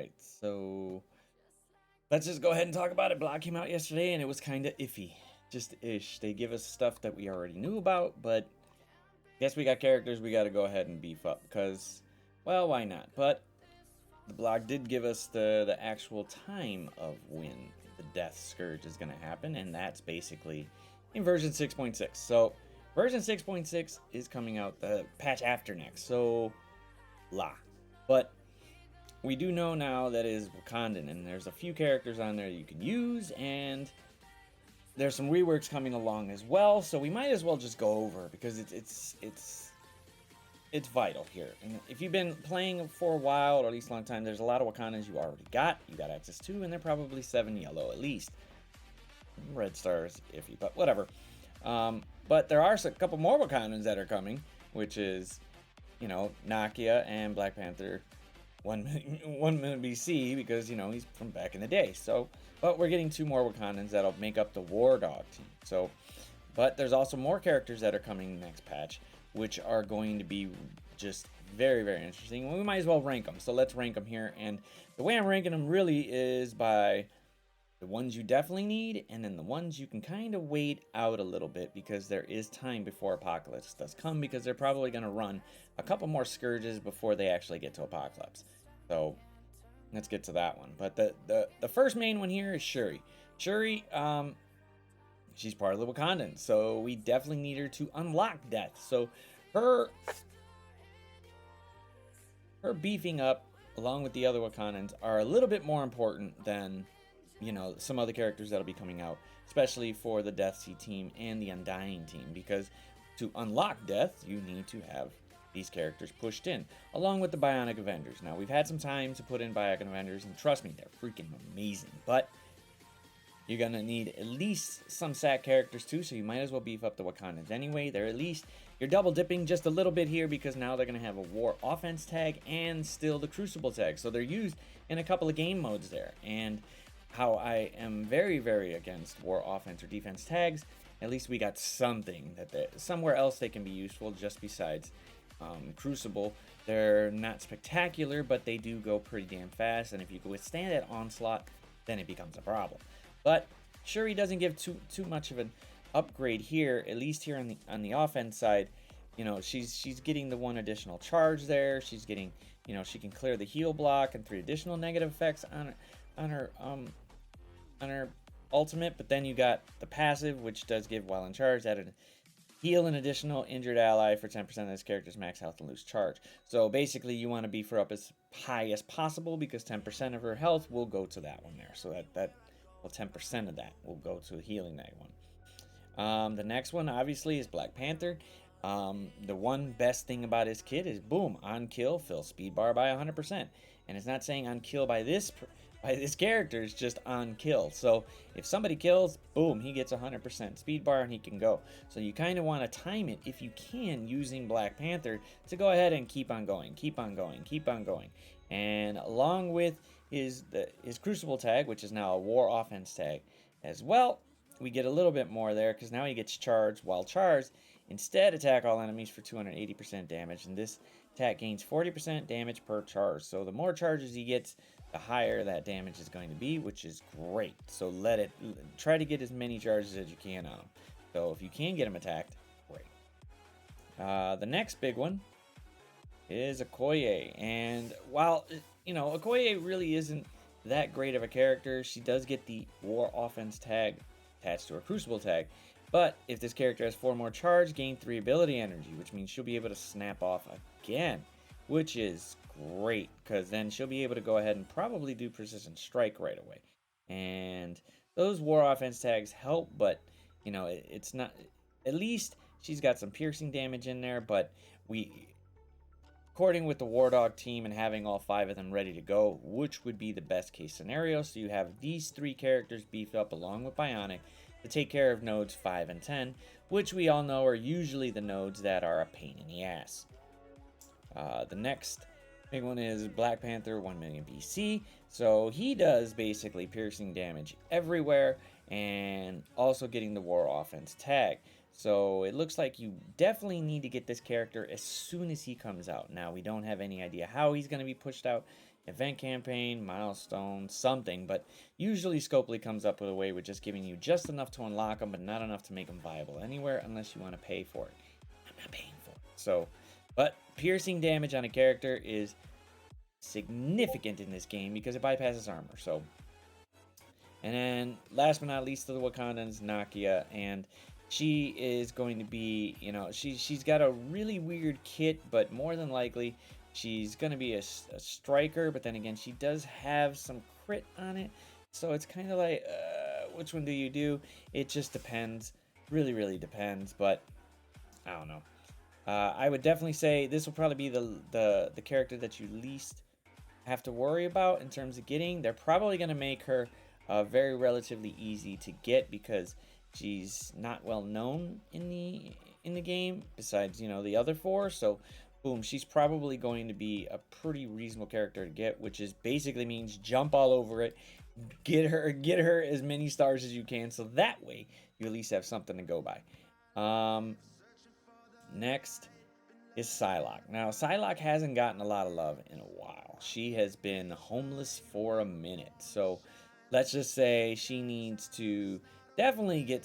Alright, so let's just go ahead and talk about it. Block came out yesterday and it was kind of iffy. Just ish. They give us stuff that we already knew about, but guess we got characters we got to go ahead and beef up because, well, why not? But the blog did give us the actual time of when the Death Scourge is going to happen, and that's basically in version 6.6. So version 6.6 is coming out the patch after next, so but we do know now that it is Wakandan, and there's a few characters on there you can use, and there's some reworks coming along as well, so we might as well just go over because it's vital here. And if you've been playing for a while, or at least a long time, there's a lot of Wakandans you already got access to, and they're probably 7 yellow at least. Red stars iffy, but whatever. But there are a couple more Wakandans that are coming, which is, you know, Nakia and Black Panther 1 million BC, because, you know, he's from back in the day. So, but we're getting 2 more Wakandans that'll make up the War Dog team. So, but there's also more characters that are coming next patch, which are going to be just very, very interesting. We might as well rank them. So let's rank them here. And the way I'm ranking them really is by the ones you definitely need, and then the ones you can kind of wait out a little bit, because there is time before Apocalypse does come, because they're probably going to run a couple more Scourges before they actually get to Apocalypse. So let's get to that one. But the first main one here is Shuri. Shuri, she's part of the Wakandans, so we definitely need her to unlock Death. So her beefing up along with the other Wakandans are a little bit more important than, you know, some other characters that'll be coming out, especially for the Death Sea team and the Undying team, because to unlock Death, you need to have these characters pushed in, along with the Bionic Avengers. Now, we've had some time to put in Bionic Avengers, and trust me, they're freaking amazing, but you're going to need at least some SAC characters too, so you might as well beef up the Wakandans anyway. They're at least, you're double dipping just a little bit here, because now they're going to have a War Offense tag and still the Crucible tag, so they're used in a couple of game modes there. And how I am very, very against War Offense or Defense tags, at least we got something that somewhere else they can be useful just besides Crucible. They're not spectacular, but they do go pretty damn fast, and if you can withstand that onslaught, then it becomes a problem. But Shuri doesn't give too much of an upgrade here, at least here on the offense side. You know, she's getting the 1 additional charge there. She's getting, you know, she can clear the heal block and 3 additional negative effects on her ultimate. But then you got the passive, which does give while in charge added heal an additional injured ally for 10% of this character's max health and lose charge. So basically, you want to beef her up as high as possible, because 10% of her health will go to that one there. So well, 10% of that will go to healing that one. The next one, obviously, is Black Panther. The one best thing about his kit is, boom, on kill, fill speed bar by 100%. And it's not saying on kill by this character, it's just on kill. So if somebody kills, boom, he gets 100% speed bar and he can go. So you kind of want to time it, if you can, using Black Panther to go ahead and keep on going, keep on going, keep on going. And along with his Crucible tag, which is now a War Offense tag as well, we get a little bit more there, because now he gets charged. While charged, instead attack all enemies for 280% damage, and this attack gains 40% damage per charge. So the more charges he gets, the higher that damage is going to be, which is great. So try to get as many charges as you can on him. So if you can get him attacked, great. The next big one is Okoye, and while, you know, Okoye really isn't that great of a character, she does get the War Offense tag attached to her Crucible tag. But if this character has 4 more charge, gain 3 ability energy, which means she'll be able to snap off again, which is great, because then she'll be able to go ahead and probably do Precision Strike right away. And those War Offense tags help, but, you know, it's not, at least she's got some piercing damage in there, but according with the War Dog team and having all 5 of them ready to go, which would be the best case scenario. So you have these 3 characters beefed up along with Bionic to take care of nodes 5 and 10, which we all know are usually the nodes that are a pain in the ass. The next big one is Black Panther 1 million BC. So he does basically piercing damage everywhere, and also getting the War Offense tag. So it looks like you definitely need to get this character as soon as he comes out. Now, we don't have any idea how he's going to be pushed out event campaign, milestone, something, but usually Scopely comes up with a way with just giving you just enough to unlock them, but not enough to make them viable anywhere unless you want to pay for it. I'm not paying for it. So, but piercing damage on a character is significant in this game because it bypasses armor. So, and then last but not least, the Wakandans, Nakia, and she is going to be, you know, she's got a really weird kit, but more than likely she's going to be a striker, but then again, she does have some crit on it. So it's kind of like, which one do you do? It just depends. Really, really depends, but I don't know. I would definitely say this will probably be the character that you least have to worry about in terms of getting. They're probably going to make her very relatively easy to get because she's not well known in the game besides, you know, the other four. So boom, she's probably going to be a pretty reasonable character to get, which is basically means jump all over it, get her as many stars as you can, so that way you at least have something to go by. Next is Psylocke. Now, Psylocke hasn't gotten a lot of love in a while. She has been homeless for a minute. So, let's just say she needs to definitely get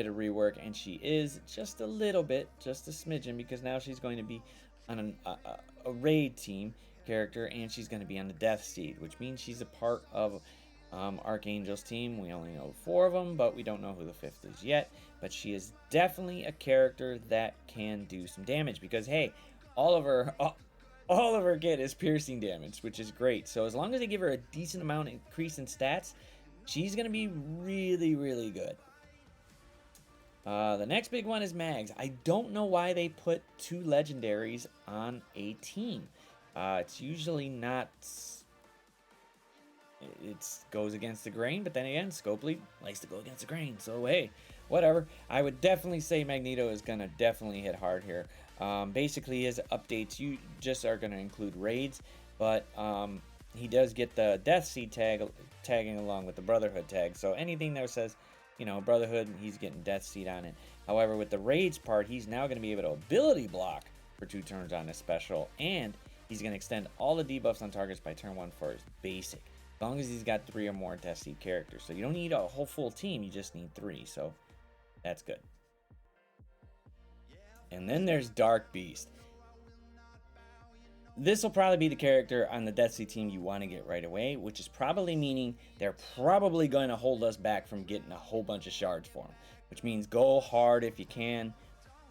a rework, and she is just a little bit, just a smidgen, because now she's going to be on a raid team character, and she's going to be on the Death Seed, which means she's a part of Archangel's team. We only know 4 of them, but we don't know who the 5th is yet. But she is definitely a character that can do some damage because, hey, all of her get is piercing damage, which is great. So as long as they give her a decent amount increase in stats, she's going to be really, really good. The next big one is Mags. I don't know why they put 2 legendaries on a team. It's usually not... It goes against the grain, but then again, Scopely likes to go against the grain, so hey, whatever. I would definitely say Magneto is going to definitely hit hard here. Basically, his updates you just are going to include raids, but he does get the Death Seed tagging along with the Brotherhood tag, so anything that says, you know, Brotherhood, he's getting Death Seed on it. However, with the raids part, he's now going to be able to ability block for 2 turns on his special, and he's going to extend all the debuffs on targets by turn 1 for his basic. As long as he's got 3 or more Death Seed characters. So you don't need a whole full team, you just need 3. So that's good. And then there's Dark Beast. This will probably be the character on the Death Seed team you want to get right away, which is probably meaning they're probably going to hold us back from getting a whole bunch of shards for him. Which means go hard if you can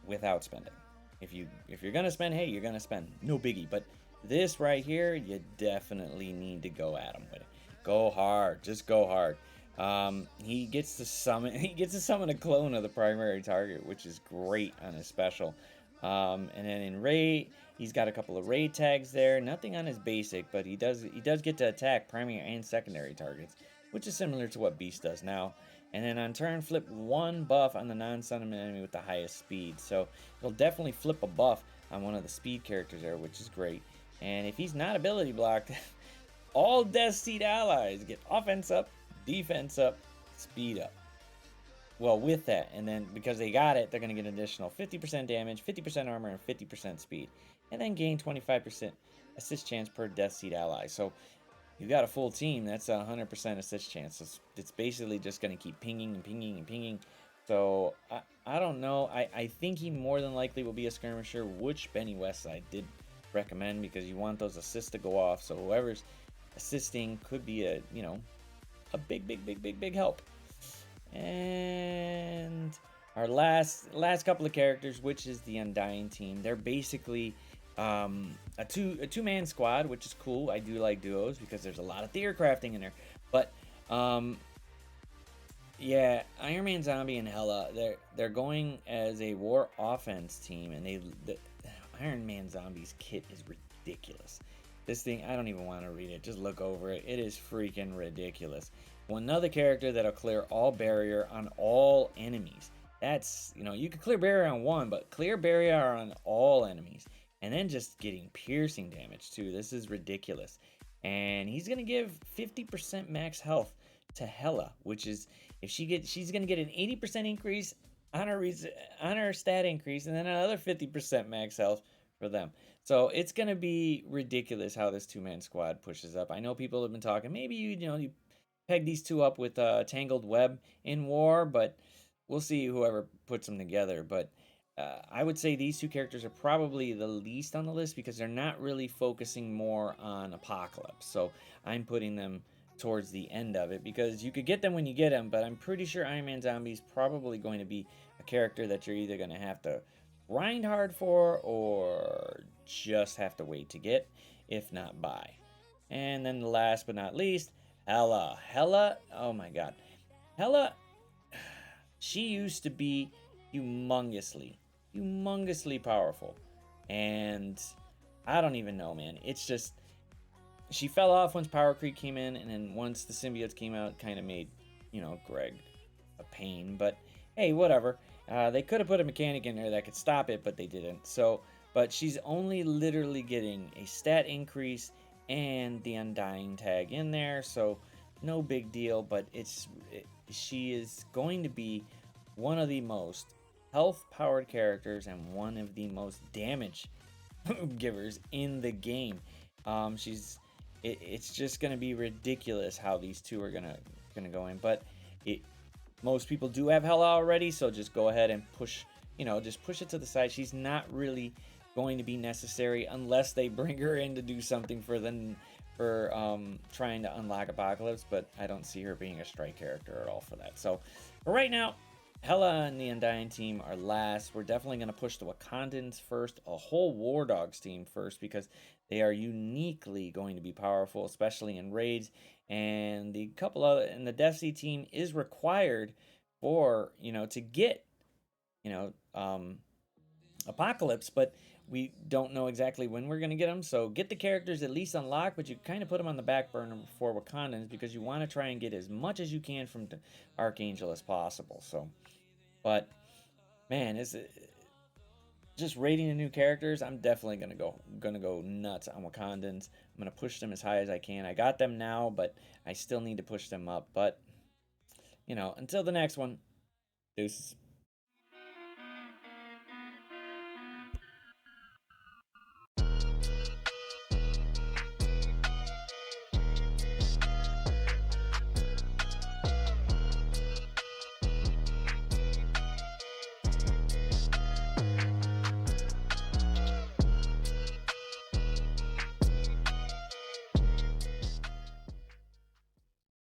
without spending. If you're going to spend, hey, you're going to spend. No biggie. But this right here, you definitely need to go at him with it. Go hard, just go hard. He gets to summon a clone of the primary target, which is great on his special. And then in raid, he's got a couple of raid tags there. Nothing on his basic, but he does get to attack primary and secondary targets, which is similar to what Beast does now. And then on turn, flip 1 buff on the non-summon enemy with the highest speed. So he'll definitely flip a buff on one of the speed characters there, which is great. And if he's not ability blocked, all Death Seed allies get offense up, defense up, speed up. Well, with that, and then because they got it, they're going to get an additional 50% damage, 50% armor, and 50% speed. And then gain 25% assist chance per Death Seed ally. So you got a full team, that's a 100% assist chance. So it's basically just going to keep pinging and pinging and pinging. So I don't know. I think he more than likely will be a skirmisher, which Benny Westside did recommend because you want those assists to go off. So whoever's assisting could be a, you know, a big help. And our last couple of characters, which is the Undying team, they're basically a two-man squad, which is cool. I do like duos because there's a lot of theater crafting in there. But yeah, Iron Man, Zombie, and Hela, they're going as a war offense team, and the Iron Man Zombie's kit is ridiculous. This thing, I don't even want to read it. Just look over it. It is freaking ridiculous. Well, another character that'll clear all barrier on all enemies. That's, you know, you could clear barrier on one, but clear barrier on all enemies. And then just getting piercing damage, too. This is ridiculous. And he's going to give 50% max health to Hela, which is, she's going to get an 80% increase on her stat increase, and then another 50% max health for them. So it's gonna be ridiculous how this two-man squad pushes up. I know people have been talking. Maybe you peg these two up with Tangled Web in War, but we'll see whoever puts them together. But I would say these two characters are probably the least on the list because they're not really focusing more on Apocalypse. So I'm putting them towards the end of it because you could get them when you get them, but I'm pretty sure Iron Man Zombie is probably going to be a character that you're either going to have to grind hard for or just have to wait to get, if not buy. And then the last but not least, Hela. Hela, oh my god. Hela, she used to be humongously powerful. And I don't even know, man. It's just, she fell off once Power Creep came in, and then once the symbiotes came out, kind of made, Greg a pain. But hey, whatever. They could have put a mechanic in there that could stop it, but they didn't. So, but she's only literally getting a stat increase and the Undying tag in there, so no big deal. But she is going to be one of the most health-powered characters and one of the most damage givers in the game. It's just gonna be ridiculous how these two are gonna go in. But most people do have Hela already, so just go ahead and push, just push it to the side. She's not really going to be necessary unless they bring her in to do something for trying to unlock Apocalypse, but I don't see her being a strike character at all for that. So for right now, Hela and the Undying team are last. We're definitely going to push the Wakandans first, a whole War Dogs team first, because they are uniquely going to be powerful, especially in raids. And the Death Sea team is required for, to get, Apocalypse, but we don't know exactly when we're going to get them. So get the characters at least unlocked, but you kind of put them on the back burner for Wakandans because you want to try and get as much as you can from the Archangel as possible. So, but man, is it just rating the new characters? I'm definitely gonna go nuts on Wakandans. I'm gonna push them as high as I can. I got them now, but I still need to push them up. But until the next one, deuces.